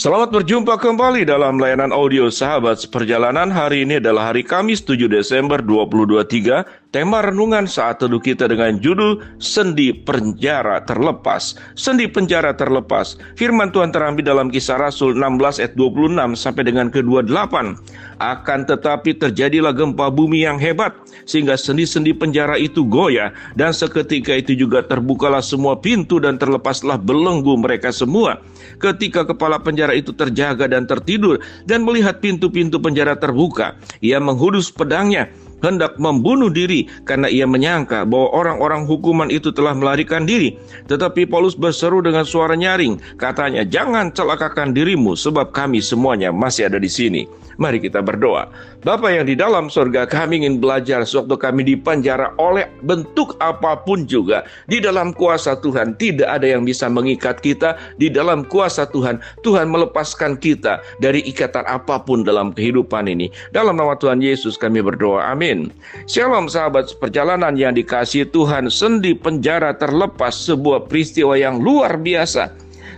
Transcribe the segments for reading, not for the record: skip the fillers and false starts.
Selamat berjumpa kembali dalam layanan audio Sahabat Seperjalanan. Hari ini adalah hari Kamis 7 Desember 2023. Tema renungan saat teduh kita dengan judul Sendi Penjara Terlepas. Sendi Penjara Terlepas. Firman Tuhan terambil dalam Kisah Rasul 16 ayat 26 sampai dengan ke-28. Akan tetapi terjadilah gempa bumi yang hebat, sehingga sendi-sendi penjara itu goyah, dan seketika itu juga terbukalah semua pintu dan terlepaslah belenggu mereka semua. Ketika kepala penjara itu terjaga dan tertidur dan melihat pintu-pintu penjara terbuka, ia menghunus pedangnya hendak membunuh diri karena ia menyangka bahwa orang-orang hukuman itu telah melarikan diri. Tetapi Paulus berseru dengan suara nyaring, katanya, "Jangan celakakan dirimu, sebab kami semuanya masih ada di sini." Mari kita berdoa. Bapa yang di dalam surga, kami ingin belajar sewaktu kami dipenjara oleh bentuk apapun juga. Di dalam kuasa Tuhan tidak ada yang bisa mengikat kita. Di dalam kuasa Tuhan, Tuhan melepaskan kita dari ikatan apapun dalam kehidupan ini. Dalam nama Tuhan Yesus kami berdoa, amin. Shalom sahabat seperjalanan yang dikasihi Tuhan. Sendi penjara terlepas, sebuah peristiwa yang luar biasa.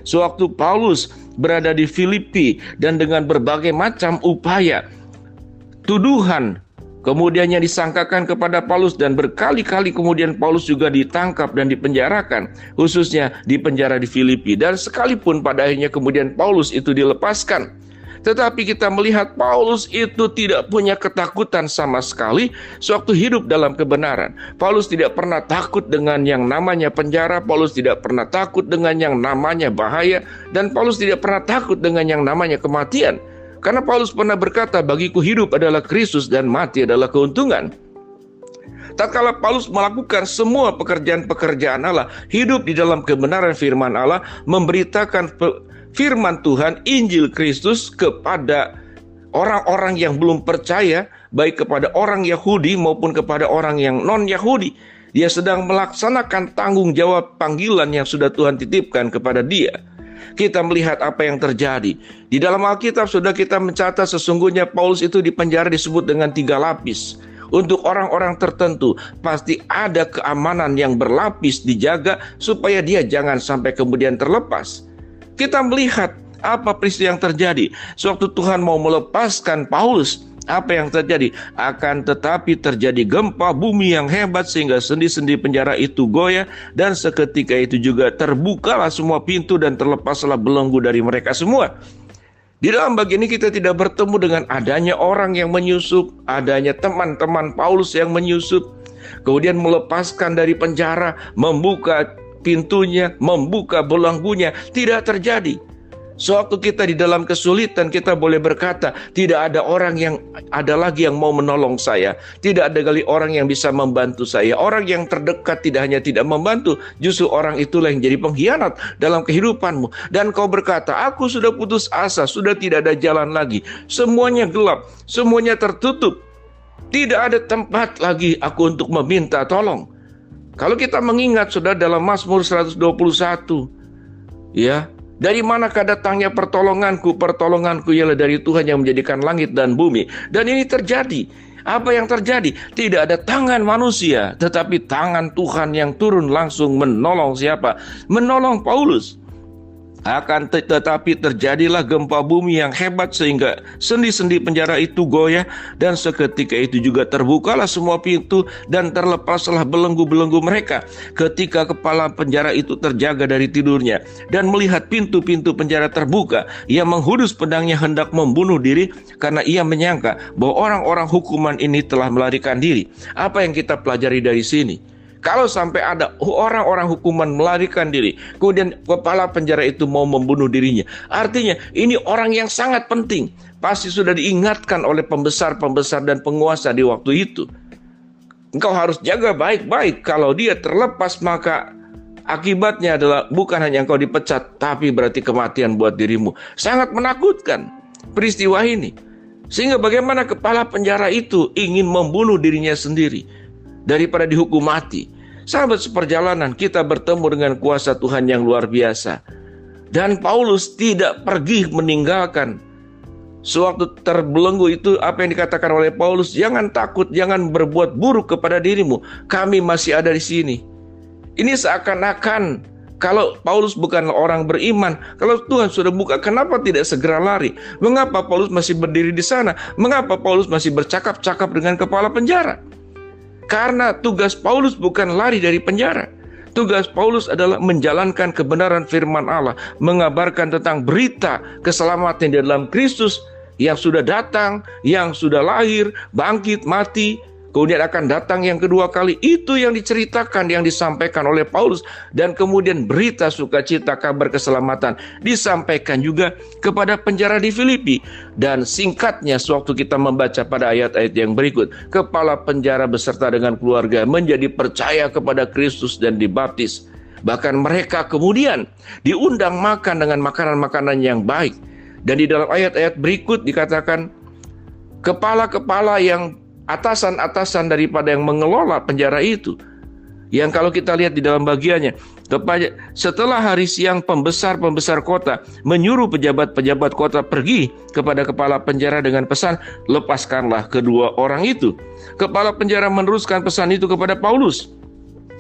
Sewaktu Paulus berada di Filipi dan dengan berbagai macam upaya, tuduhan kemudiannya disangkakan kepada Paulus, dan berkali-kali kemudian Paulus juga ditangkap dan dipenjarakan, khususnya di penjara di Filipi. Dan sekalipun pada akhirnya kemudian Paulus itu dilepaskan, tetapi kita melihat Paulus itu tidak punya ketakutan sama sekali sewaktu hidup dalam kebenaran. Paulus tidak pernah takut dengan yang namanya penjara, Paulus tidak pernah takut dengan yang namanya bahaya, dan Paulus tidak pernah takut dengan yang namanya kematian. Karena Paulus pernah berkata, "Bagiku hidup adalah Kristus dan mati adalah keuntungan." Tatkala Paulus melakukan semua pekerjaan-pekerjaan Allah, hidup di dalam kebenaran firman Allah, memberitakan firman Tuhan, Injil Kristus kepada orang-orang yang belum percaya, baik kepada orang Yahudi maupun kepada orang yang non-Yahudi. Dia sedang melaksanakan tanggung jawab panggilan yang sudah Tuhan titipkan kepada dia. Kita melihat apa yang terjadi. Di dalam Alkitab sudah kita mencatat sesungguhnya Paulus itu di penjara disebut dengan 3 lapis. Untuk orang-orang tertentu pasti ada keamanan yang berlapis dijaga supaya dia jangan sampai kemudian terlepas. Kita melihat apa peristiwa yang terjadi. Sewaktu Tuhan mau melepaskan Paulus, apa yang terjadi? Akan tetapi terjadi gempa bumi yang hebat sehingga sendi-sendi penjara itu goyah, dan seketika itu juga terbukalah semua pintu dan terlepaslah belenggu dari mereka semua. Di dalam bagian ini kita tidak bertemu dengan adanya orang yang menyusup, adanya teman-teman Paulus yang menyusup, kemudian melepaskan dari penjara, membuka pintunya, membuka belenggunya. Tidak terjadi. Sewaktu kita di dalam kesulitan, kita boleh berkata, tidak ada orang yang ada lagi yang mau menolong saya. Tidak ada lagi orang yang bisa membantu saya. Orang yang terdekat tidak hanya tidak membantu, justru orang itulah yang jadi pengkhianat dalam kehidupanmu. Dan kau berkata, aku sudah putus asa, sudah tidak ada jalan lagi. Semuanya gelap, semuanya tertutup. Tidak ada tempat lagi aku untuk meminta tolong. Kalau kita mengingat sudah dalam Mazmur 121, ya, dari manakah datangnya pertolonganku? Pertolonganku ialah dari Tuhan yang menjadikan langit dan bumi. Dan ini terjadi. Apa yang terjadi? Tidak ada tangan manusia, tetapi tangan Tuhan yang turun langsung menolong siapa? Menolong Paulus. Akan tetapi terjadilah gempa bumi yang hebat sehingga sendi-sendi penjara itu goyah, dan seketika itu juga terbukalah semua pintu dan terlepaslah belenggu-belenggu mereka. Ketika kepala penjara itu terjaga dari tidurnya dan melihat pintu-pintu penjara terbuka, ia menghunus pedangnya hendak membunuh diri karena ia menyangka bahwa orang-orang hukuman ini telah melarikan diri. Apa yang kita pelajari dari sini? Kalau sampai ada orang-orang hukuman melarikan diri, kemudian kepala penjara itu mau membunuh dirinya, artinya ini orang yang sangat penting. Pasti sudah diingatkan oleh pembesar-pembesar dan penguasa di waktu itu. Engkau harus jaga baik-baik. Kalau dia terlepas, maka akibatnya adalah bukan hanya engkau dipecat, tapi berarti kematian buat dirimu. Sangat menakutkan peristiwa ini. Sehingga bagaimana kepala penjara itu ingin membunuh dirinya sendiri daripada dihukum mati. Sahabat seperjalanan, kita bertemu dengan kuasa Tuhan yang luar biasa. Dan Paulus tidak pergi meninggalkan. Sewaktu terbelenggu itu, apa yang dikatakan oleh Paulus, jangan takut, jangan berbuat buruk kepada dirimu. Kami masih ada di sini. Ini seakan-akan Kalau Paulus bukanlah orang beriman, kalau Tuhan sudah buka, kenapa tidak segera lari? Mengapa Paulus masih berdiri di sana? Mengapa Paulus masih bercakap-cakap dengan kepala penjara? Karena tugas Paulus bukan lari dari penjara. Tugas Paulus adalah menjalankan kebenaran firman Allah, mengabarkan tentang berita keselamatan di dalam Kristus yang sudah datang, yang sudah lahir, bangkit, mati, kemudian akan datang yang kedua kali. Itu yang diceritakan, yang disampaikan oleh Paulus. Dan kemudian berita sukacita, kabar keselamatan disampaikan juga kepada penjara di Filipi. Dan singkatnya, sewaktu kita membaca pada ayat-ayat yang berikut, kepala penjara beserta dengan keluarga menjadi percaya kepada Kristus dan dibaptis. Bahkan mereka kemudian diundang makan dengan makanan-makanan yang baik. Dan di dalam ayat-ayat berikut dikatakan, kepala-kepala yang atasan-atasan daripada yang mengelola penjara itu, yang kalau kita lihat di dalam bagiannya, setelah hari siang pembesar-pembesar kota menyuruh pejabat-pejabat kota pergi kepada kepala penjara dengan pesan, lepaskanlah kedua orang itu. Kepala penjara meneruskan pesan itu kepada Paulus.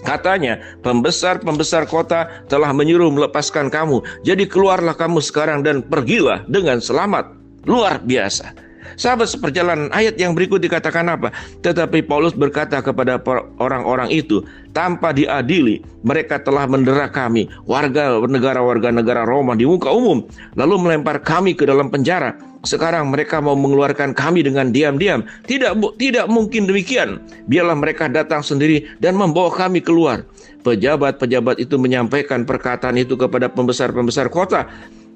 Katanya, pembesar-pembesar kota telah menyuruh melepaskan kamu. Jadi keluarlah kamu sekarang dan pergilah dengan selamat. Luar biasa. Sahabat seperjalanan, ayat yang berikut dikatakan apa? Tetapi Paulus berkata kepada orang-orang itu, tanpa diadili, mereka telah mendera kami, warga negara Roma di muka umum, lalu melempar kami ke dalam penjara. Sekarang mereka mau mengeluarkan kami dengan diam-diam. Tidak mungkin demikian. Biarlah mereka datang sendiri dan membawa kami keluar. Pejabat-pejabat itu menyampaikan perkataan itu kepada pembesar-pembesar kota.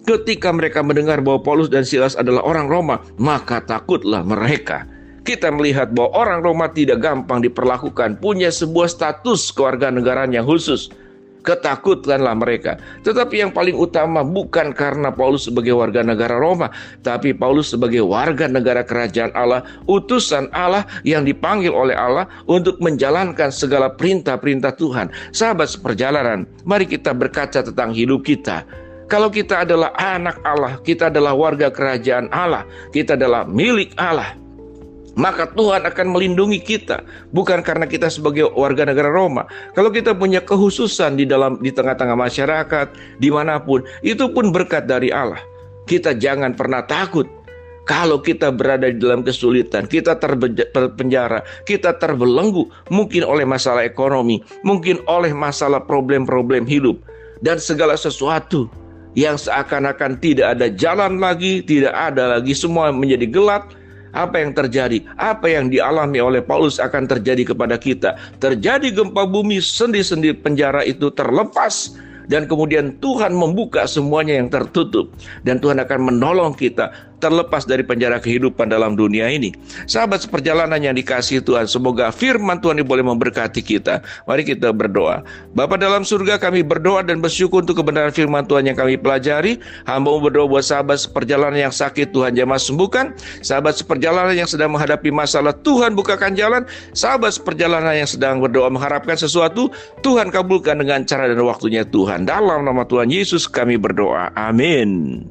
Ketika mereka mendengar bahwa Paulus dan Silas adalah orang Roma, maka takutlah mereka. Kita melihat bahwa orang Roma tidak gampang diperlakukan, punya sebuah status kewarganegaraan yang khusus. Ketakutanlah mereka. Tetapi yang paling utama bukan karena Paulus sebagai warga negara Roma, tapi Paulus sebagai warga negara kerajaan Allah, utusan Allah yang dipanggil oleh Allah untuk menjalankan segala perintah-perintah Tuhan. Sahabat seperjalanan, mari kita berkaca tentang hidup kita. Kalau kita adalah anak Allah, kita adalah warga kerajaan Allah, kita adalah milik Allah, maka Tuhan akan melindungi kita, bukan karena kita sebagai warga negara Roma. Kalau kita punya kekhususan di tengah-tengah masyarakat, dimanapun, itu pun berkat dari Allah. Kita jangan pernah takut. Kalau kita berada di dalam kesulitan, kita terpenjara, kita terbelenggu, mungkin oleh masalah ekonomi, mungkin oleh masalah problem-problem hidup, dan segala sesuatu yang seakan-akan tidak ada jalan lagi, tidak ada lagi, semua menjadi gelap. Apa yang terjadi? Apa yang dialami oleh Paulus akan terjadi kepada kita. Terjadi gempa bumi, sendi-sendi penjara itu terlepas. Dan kemudian Tuhan membuka semuanya yang tertutup. Dan Tuhan akan menolong kita terlepas dari penjara kehidupan dalam dunia ini. Sahabat seperjalanan yang dikasihi Tuhan, semoga firman Tuhan ini boleh memberkati kita. Mari kita berdoa. Bapa dalam surga, kami berdoa dan bersyukur untuk kebenaran firman Tuhan yang kami pelajari. Hamba-Mu berdoa buat sahabat seperjalanan yang sakit, Tuhan jamah sembuhkan. Sahabat seperjalanan yang sedang menghadapi masalah, Tuhan bukakan jalan. Sahabat seperjalanan yang sedang berdoa mengharapkan sesuatu, Tuhan kabulkan dengan cara dan waktunya Tuhan. Dalam nama Tuhan Yesus kami berdoa. Amin.